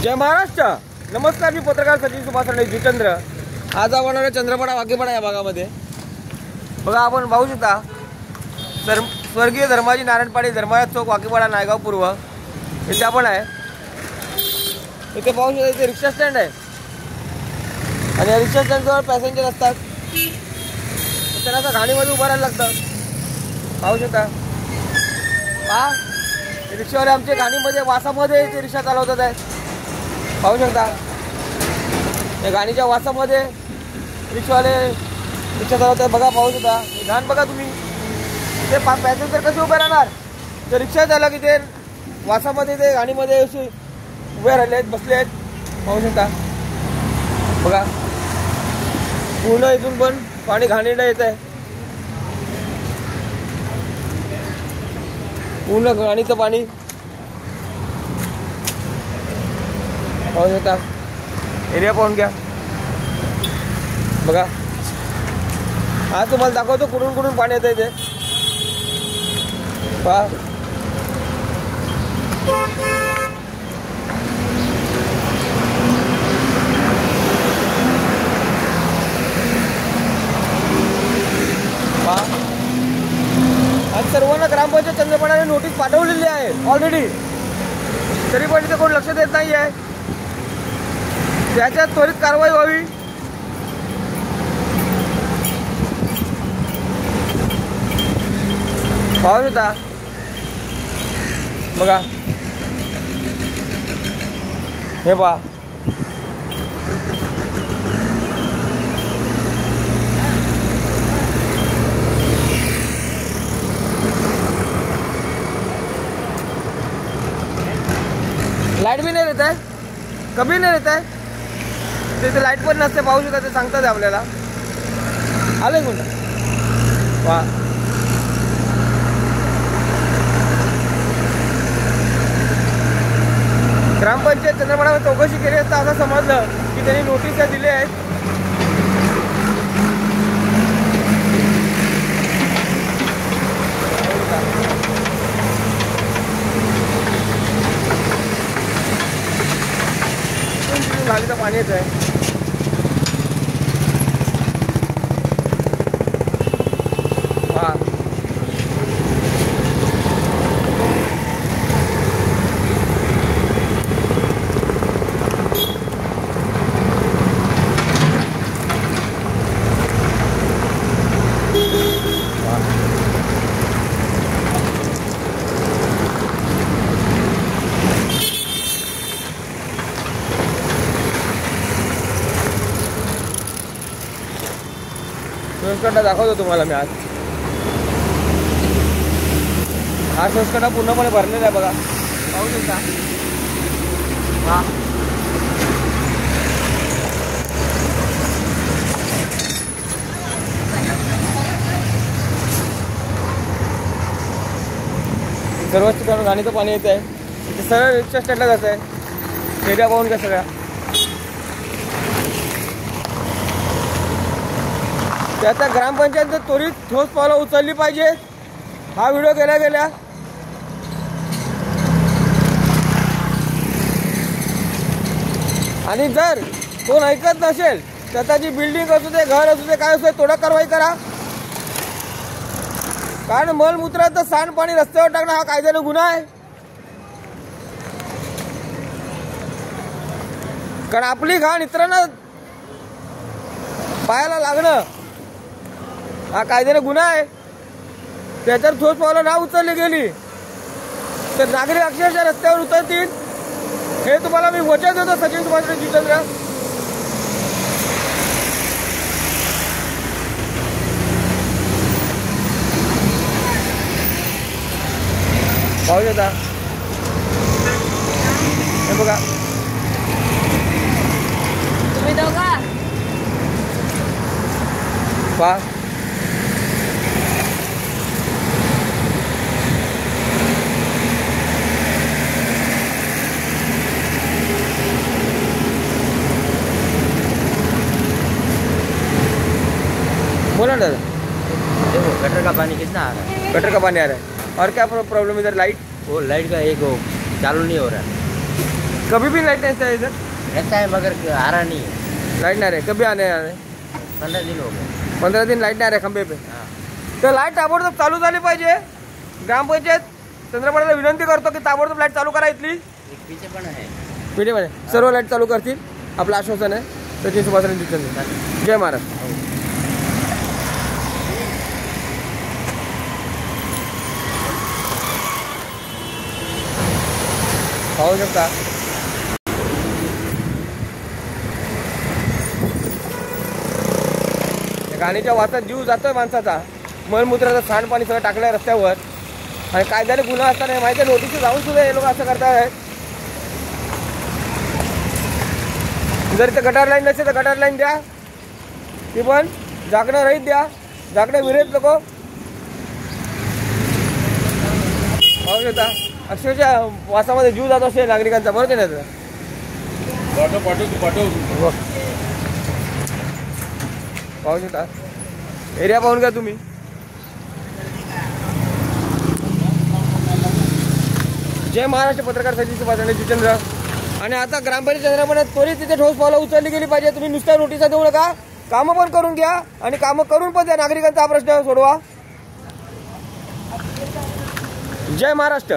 जय महाराष्ट्र. नमस्कार, मी पत्रकार सचिन सुभाष जितेंद्र. आज आपण चंद्रपडा वाघेपाडा या भागामध्ये बघा, आपण पाहू शकता स्वर्गीय धर्माजी नारायण पाटील धर्मायत चौक वाघेपाडा नायगाव पूर्व इथे आपण आहे. इथे पाहू शकता इथे रिक्षा स्टँड आहे आणि या रिक्षा स्टँडजवळ पॅसेंजर असतात. त्यांना असं घाणीमध्ये उभं राहायला लागतं. पाहू शकता पहा, रिक्षावाले आमचे घाणीमध्ये वासामध्ये ते रिक्षा चालवतात आहे. पाहू शकता या घाणीच्या वासामध्ये रिक्षावाले रिक्षा चालवत आहे. बघा, पाहू शकता घाण बघा तुम्ही. ते पॅसेंजर कसे उभे राहणार? तर रिक्षा झाला की ते वासामध्ये ते घाणीमध्ये असे उभे राहिले आहेत, बसले आहेत. पाहू शकता बघा, पूर्ण इथून पण पाणी घाणीला येत आहे. पूर्ण घाणीचं पाणी पाहू शकता. एरिया पाहून घ्या बघा. आज तुम्हाला दाखवतो कुठून कुठून पाणी येतं इथे. पहा आज सर्वांना ग्रामपंचायत चंद्रपडाने नोटीस पाठवलेली आहे ऑलरेडी, तरी पण इथे कोण लक्ष देत नाही आहे. त्याच्यात त्वरित कारवाई व्हावी. पाहू शकता बघा, हे पहा लाईट भी नाही रहता है, कभी नाही रहता है. तिथे लाईट पण नसते. पाहू शकता ते सांगतात आपल्याला. आले गुंड वा. ग्रामपंचायत चंद्रपडावर चौकशी केली असता असं समजलं की त्यांनी नोटीस दिले आहेत. घाणीचं पाणी येत आहे. हा शोषखड्डा दाखवतो तुम्हाला मी आज. हा शोषखड्डा पूर्णपणे भरलेला आहे बघा. पाहू शकता हा. सर्वच ठिकाणी घाणीचं पाणी येत आहे. इथे सगळं रिक्षा स्टँडला जात आहे. एरिया पाहून घ्या सगळ्या. त्याचा ग्रामपंचायत त्वरित ठोस पावलं उचलली पाहिजे. हा व्हिडिओ गेल्या आणि जर कोण ऐकत नसेल, स्वतःची बिल्डिंग असू दे, घर असू दे, काय असू दे, तोडक कारवाई करा. कारण मलमूत्राचं सांडपाणी रस्त्यावर टाकणं हा कायद्याने गुन्हा आहे. कारण आपली घाण इतरांना पायाला लागणं हा कायद्याने गुन्हा आहे. त्याच्यावर ठोस पावलं ना उचलली गेली तर नागरिक अक्षरशः रस्त्यावर उतरतील. हे तुम्हाला मी वचन देतो सचिन सुभाष जितेंद्र. पाहू शकता हे बघा. तुम्ही दोघा पहा बोला ना दादा. देखो गटर का पानी कितना आ रहा है, गटर का पानी आ रहा है। और क्या प्रॉब्लम इधर? लाइट, वो लाइट का एक वो चालू नहीं हो रहा है। कभी भी लाइट नहीं है इधर? रहता है मगर आ रहा नहीं है। लाइट नहीं रहे, कभी आने आ रहे? 15 दिन हो गए। 15 दिन लाईट नाही रे खंबे पे. हाँ तर लाईट ताबडतोब चालू झाली पाहिजे. ग्रामपंचायत चंद्रपडाला विनंती करतो की ताबडतोब लाईट चालू करा इथली. एक पीछे पण है। मध्ये सर्व लाईट चालू करतील, आपलं आश्वासन आहे. सचिन सुभाष जिचंद्र. जय महाराष्ट्र. पाहू शकता घाणीच्या वासात जीव जातोय माणसाचा. मलमूत्राचं सांडपाणी सगळं टाकलंय रस्त्यावर आणि कायद्याने गुन्हा असताना माहिती आहे, नोटीस जाऊन सुद्धा हे लोक असं करतायत. जर इथं गटार लाईन नसेल तर गटार लाईन द्या, ती पण झाकणं रहित द्या. झाकणं विरहित लोक पाहू शकता अक्षरशः वासामध्ये जीव जात असेल नागरिकांचा. बरोबर आहे ना? पाहू शकता एरिया पाहून घ्या तुम्ही. जय महाराष्ट्र. पत्रकार सचिन सुभाष जिचंद्र. आणि आता ग्रामपंचायत चंद्रपडात त्वरित तिथे ठोस पावलं उचलली गेली पाहिजे. तुम्ही नुसत्या नोटिसा देऊ नका, कामं पण करून घ्या आणि कामं करून पण त्या नागरिकांचा हा प्रश्न सोडवा. जय महाराष्ट्र.